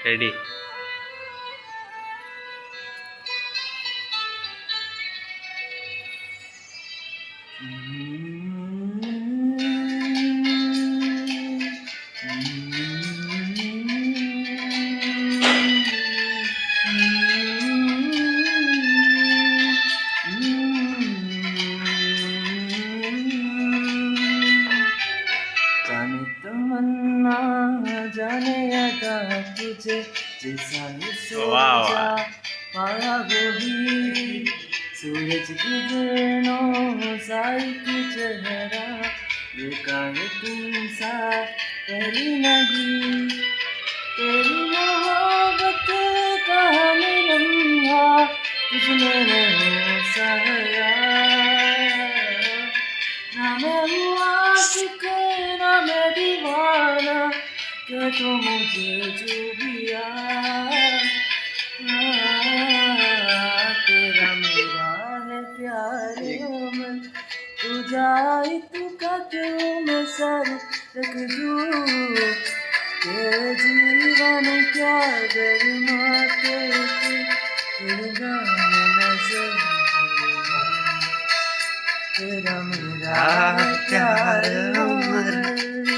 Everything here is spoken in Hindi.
रेडी। जाने तमन्ना जाने अदा तुझे जैसा ही वाह सोचा वाह। पाया वही सूरज की किरणों साई की चेहरा देखा है तुम सा पहली नहीं तेरी मोहब्बत का लम्हा तुझमें नहीं सहारा ना मैं हुआ आशिक ना मैं दीवाना क्या तो मुझे जो दिया तेरा मेरा है प्यार अमन तू जाए तू का क्यों मैं सर रख दूँ तेरे जीवन क्या गरिमा तेरे गाने नजर तेरा मेरा प्यार प्यार अमर। अमर